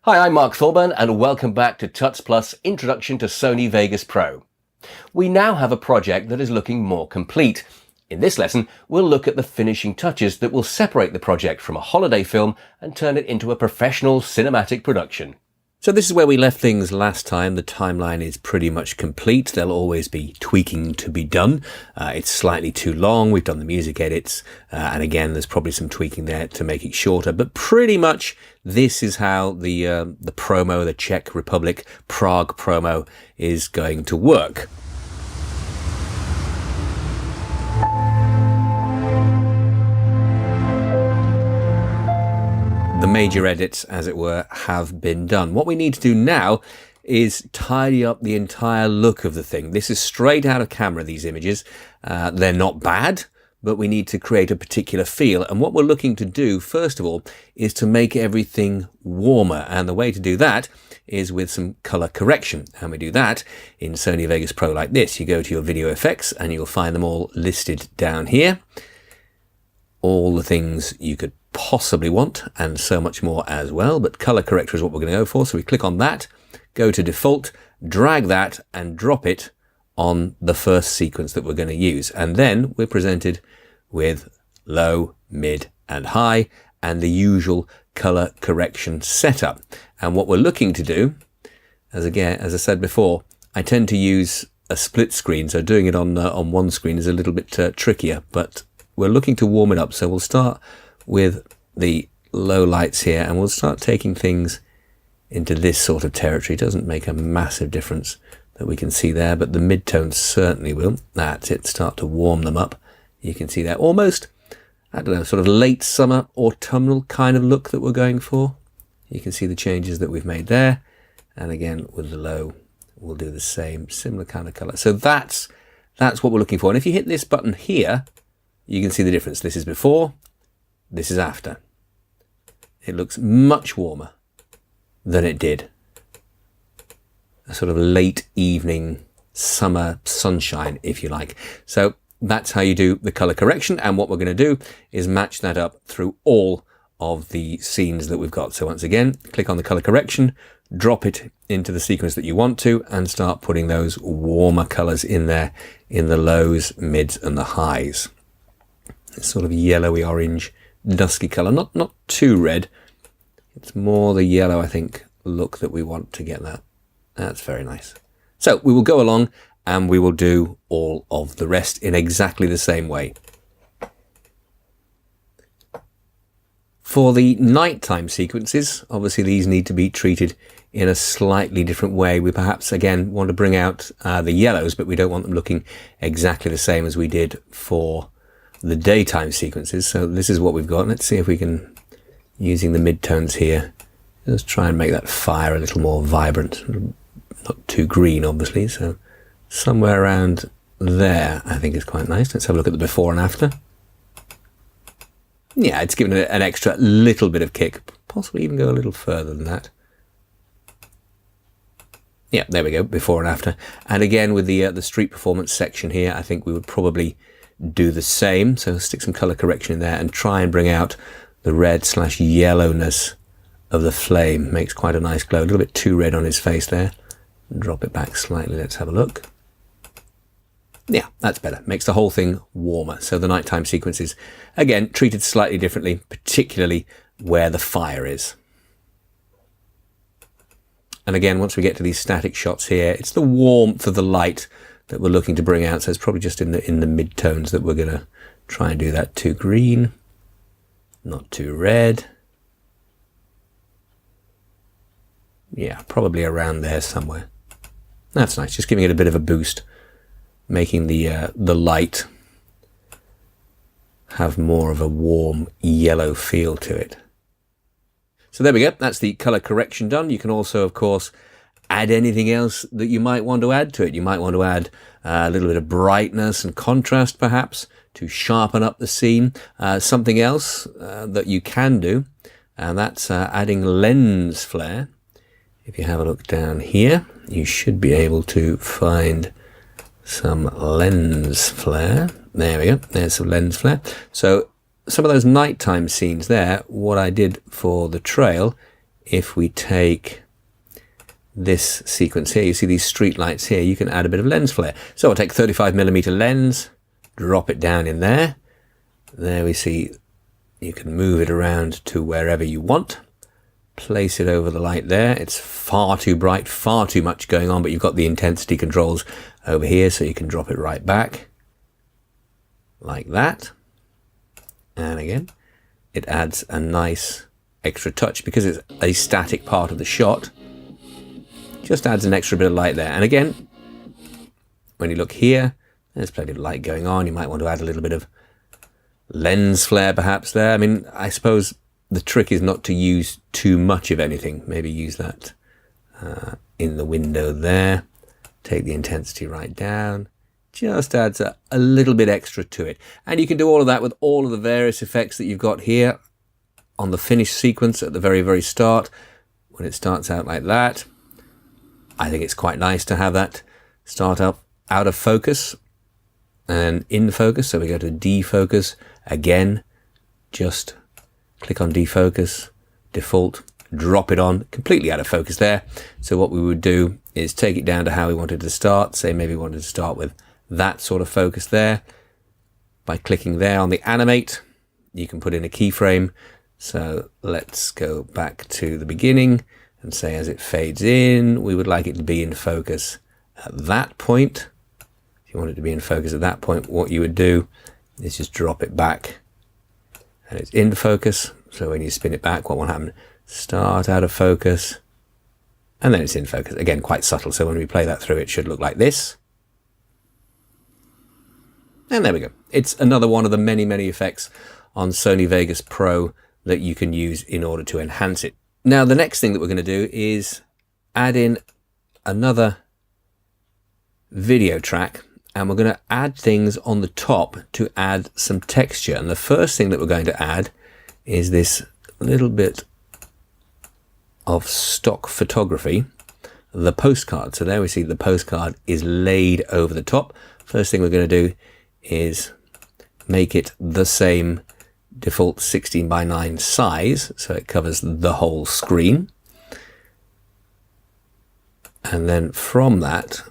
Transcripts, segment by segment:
Hi, I'm Mark Thorburn and welcome back to Tuts Plus Introduction to Sony Vegas Pro. We now have a project that is looking more complete. In this lesson, we'll look at the finishing touches that will separate the project from a holiday film and turn it into a professional cinematic production. So this is where we left things last time. The timeline is pretty much complete. There'll always be tweaking to be done. It's slightly too long. We've done the music edits. And again, there's probably some tweaking there to make it shorter. But pretty much this is how the promo, the Czech Republic Prague promo is going to work. The major edits, as it were, have been done. What we need to do now is tidy up the entire look of the thing. This is straight out of camera, these images. They're not bad, but we need to create a particular feel. And what we're looking to do, first of all, is to make everything warmer. And the way to do that is with some color correction. And we do that in Sony Vegas Pro like this. You go to your video effects and you'll find them all listed down here. All the things you could possibly want and so much more as well, but color corrector is what we're going to go for. So we click on that, go to default, drag that and drop it on the first sequence that we're going to use, and then we're presented with low, mid and high and the usual color correction setup. And what we're looking to do, as I said before, I tend to use a split screen, so doing it on one screen is a little bit trickier, but we're looking to warm it up. So we'll start with the low lights here and we'll start taking things into this sort of territory. It doesn't make a massive difference that we can see there, but the midtones certainly will. That's it, start to warm them up. You can see that almost, I don't know, sort of late summer, autumnal kind of look that we're going for. You can see the changes that we've made there. And again, with the low, we'll do the same, similar kind of color. So that's what we're looking for. And if you hit this button here, you can see the difference. This is before, this is after. It looks much warmer than it did. A sort of late evening summer sunshine, if you like. So that's how you do the color correction. And what we're going to do is match that up through all of the scenes that we've got. So once again, click on the color correction, drop it into the sequence that you want to, and start putting those warmer colors in there in the lows, mids, and the highs. It's sort of yellowy orange, dusky color, not too red. It's more the yellow, I think, look that we want to get that. That's very nice. So we will go along and we will do all of the rest in exactly the same way. For the nighttime sequences, obviously these need to be treated in a slightly different way. We perhaps, again, want to bring out the yellows, but we don't want them looking exactly the same as we did for the daytime sequences. So this is what we've got. Let's see if we can, using the midtones here, just try and make that fire a little more vibrant. Not too green, obviously, so somewhere around there I think is quite nice. Let's have a look at the before and after. Yeah, it's given it an extra little bit of kick, possibly even go a little further than that. Yeah, there we go, before and after. And again, with the street performance section here, I think we would probably do the same. So stick some color correction in there and try and bring out the red/yellowness of the flame. Makes quite a nice glow. A little bit too red on his face there. Drop it back slightly. Let's have a look. Yeah, that's better. Makes the whole thing warmer. So the nighttime sequences, again, treated slightly differently, particularly where the fire is. And again, once we get to these static shots here, it's the warmth of the light that we're looking to bring out. So it's probably just in the mid-tones that we're going to try and do that. Too green, not too red. Yeah, probably around there somewhere. That's nice, just giving it a bit of a boost, making the light have more of a warm yellow feel to it. So there we go, that's the color correction done. You can also, of course, add anything else that you might want to add to it. You might want to add a little bit of brightness and contrast, perhaps, to sharpen up the scene. Something else that you can do, and that's adding lens flare. If you have a look down here, you should be able to find some lens flare. There we go, there's some lens flare. So some of those nighttime scenes there, what I did for the trail if we take this sequence here, you see these street lights here, you can add a bit of lens flare. So I'll take 35mm lens, drop it down in there. There we see you can move it around to wherever you want. Place it over the light there. It's far too bright, far too much going on, but you've got the intensity controls over here, so you can drop it right back like that. And again, it adds a nice extra touch because it's a static part of the shot. Just adds an extra bit of light there. And again, when you look here, there's plenty of light going on. You might want to add a little bit of lens flare perhaps there. I mean, I suppose the trick is not to use too much of anything. Maybe use that in the window there. Take the intensity right down. Just adds a little bit extra to it. And you can do all of that with all of the various effects that you've got here on the finished sequence at the very, very start. When it starts out like that, I think it's quite nice to have that start up out of focus and in focus. So we go to defocus again, just click on defocus, default, drop it on, completely out of focus there. So what we would do is take it down to how we wanted to start. Say maybe we wanted to start with that sort of focus there. By clicking there on the animate, you can put in a keyframe. So let's go back to the beginning and say as it fades in, we would like it to be in focus at that point. If you want it to be in focus at that point, what you would do is just drop it back and it's in focus. So when you spin it back, what will happen? Start out of focus and then it's in focus. Again, quite subtle. So when we play that through, it should look like this. And there we go. It's another one of the many, many effects on Sony Vegas Pro that you can use in order to enhance it. Now, the next thing that we're going to do is add in another video track, and we're going to add things on the top to add some texture. And the first thing that we're going to add is this little bit of stock photography, the postcard. So there we see the postcard is laid over the top. First thing we're going to do is make it the same default 16:9 size, so it covers the whole screen. And then from that,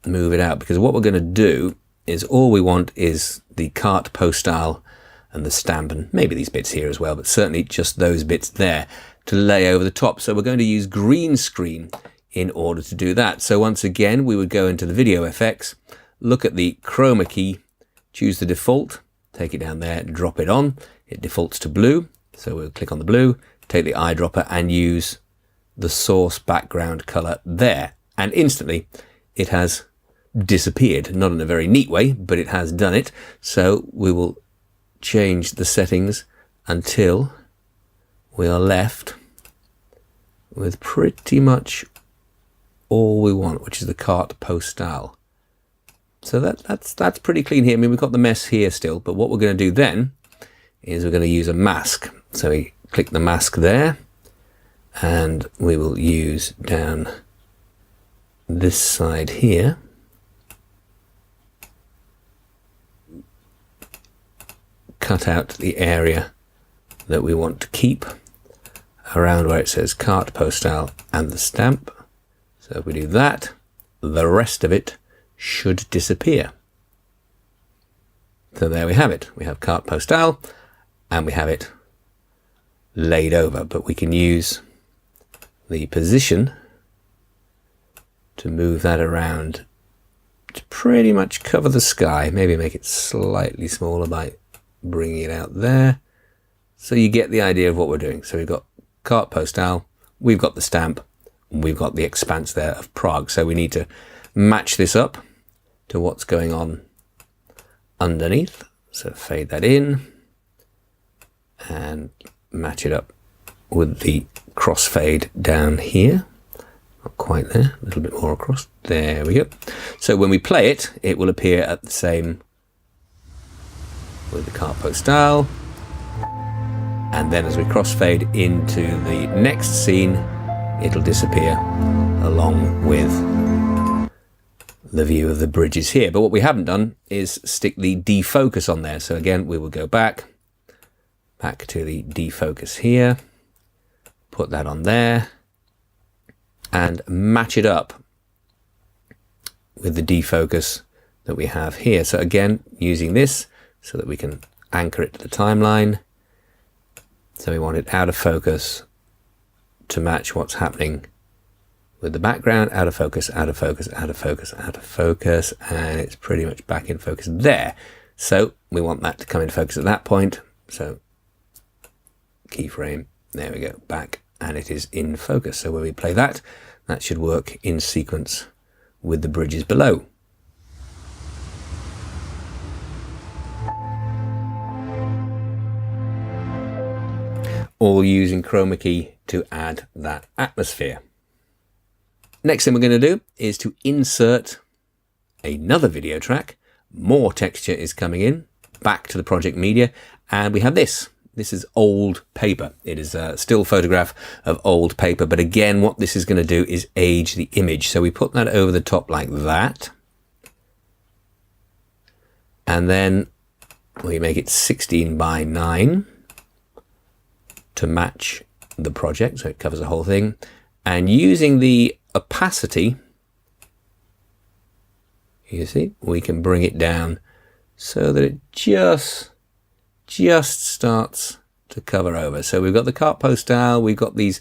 move it out, because what we're going to do is all we want is the carte postale and the stamp, and maybe these bits here as well, but certainly just those bits there to lay over the top. So we're going to use green screen in order to do that. So once again, we would go into the video effects, look at the chroma key, choose the default, take it down there, drop it on. It defaults to blue. So we'll click on the blue, take the eyedropper and use the source background color there. And instantly it has disappeared. Not in a very neat way, but it has done it. So we will change the settings until we are left with pretty much all we want, which is the carte postale. So that's pretty clean here. I mean, we've got the mess here still, but what we're going to do then is we're going to use a mask. So we click the mask there, and we will use down this side here. Cut out the area that we want to keep around where it says carte postale and the stamp. So if we do that, the rest of it should disappear. So there we have it. We have carte postale and we have it laid over, but we can use the position to move that around to pretty much cover the sky. Maybe make it slightly smaller by bringing it out there. So you get the idea of what we're doing. So we've got carte postale, we've got the stamp, and we've got the expanse there of Prague. So we need to match this up to what's going on underneath. So fade that in and match it up with the crossfade down here. Not quite there, a little bit more across. There we go. So when we play it, it will appear at the same with the carte postale. And then as we crossfade into the next scene, it'll disappear along with the view of the bridges here. But what we haven't done is stick the defocus on there. So again, we will go back to the defocus here, put that on there and match it up with the defocus that we have here. So again, using this so that we can anchor it to the timeline. So we want it out of focus to match what's happening with the background. Out of focus, out of focus, out of focus, out of focus, and it's pretty much back in focus there. So we want that to come in focus at that point. So keyframe, there we go, back, and it is in focus. So when we play that, that should work in sequence with the bridges below. All using chroma key to add that atmosphere. Next thing we're going to do is to insert another video track. More texture is coming in, back to the project media, and we have this. This is old paper. It is a still photograph of old paper, but again, what this is going to do is age the image. So we put that over the top like that, and then we make it 16 by 9 to match the project, so it covers the whole thing. And using the opacity, you see, we can bring it down so that it just starts to cover over. So we've got the carte postale, we've got these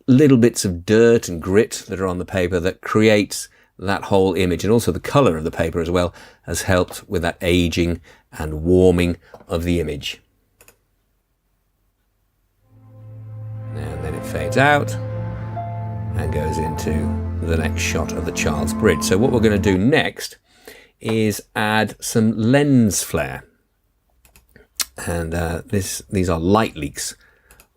little bits of dirt and grit that are on the paper that creates that whole image, and also the color of the paper as well has helped with that aging and warming of the image. And then it fades out and goes into the next shot of the Charles Bridge. So what we're going to do next is add some lens flare. And these are light leaks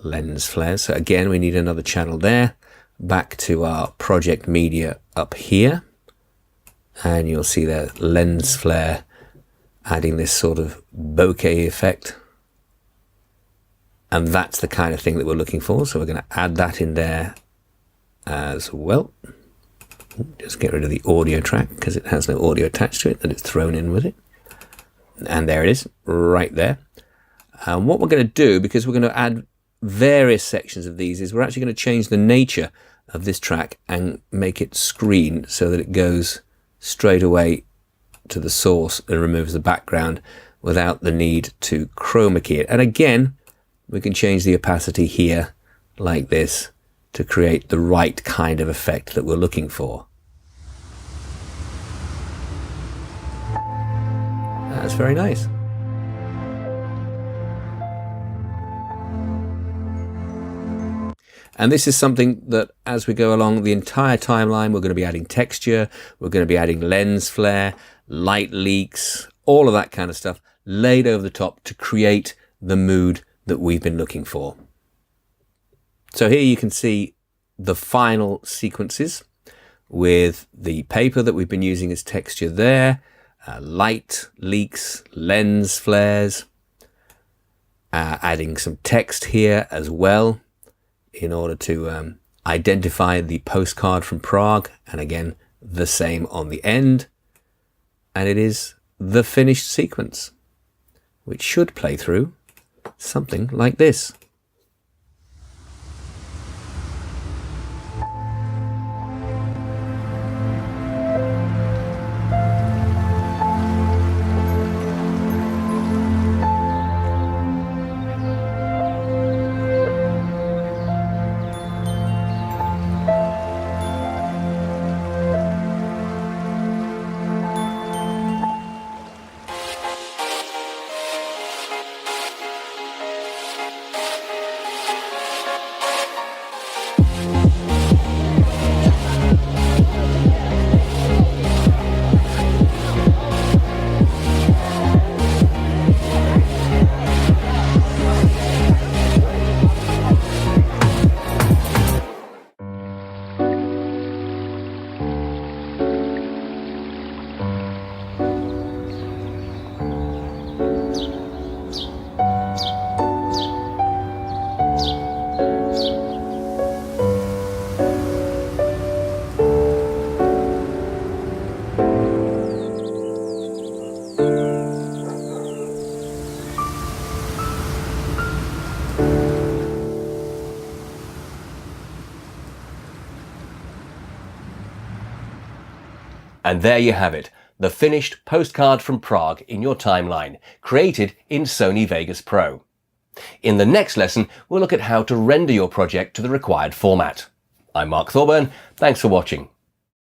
lens flares. So again, we need another channel there. Back to our project media up here. And you'll see the lens flare adding this sort of bokeh effect. And that's the kind of thing that we're looking for. So we're going to add that in there as well. Just get rid of the audio track because it has no audio attached to it, that it's thrown in with it. And there it is, right there. And what we're going to do, because we're going to add various sections of these, is we're actually going to change the nature of this track and make it screen so that it goes straight away to the source and removes the background without the need to chroma key it. And again, we can change the opacity here like this to create the right kind of effect that we're looking for. That's very nice. And this is something that as we go along the entire timeline, we're going to be adding texture, we're going to be adding lens flare, light leaks, all of that kind of stuff laid over the top to create the mood that we've been looking for. So here you can see the final sequences with the paper that we've been using as texture there, light leaks, lens flares, adding some text here as well in order to identify the postcard from Prague, and again the same on the end. And it is the finished sequence, which should play through something like this. And there you have it, the finished postcard from Prague in your timeline, created in Sony Vegas Pro. In the next lesson, we'll look at how to render your project to the required format. I'm Mark Thorburn, thanks for watching.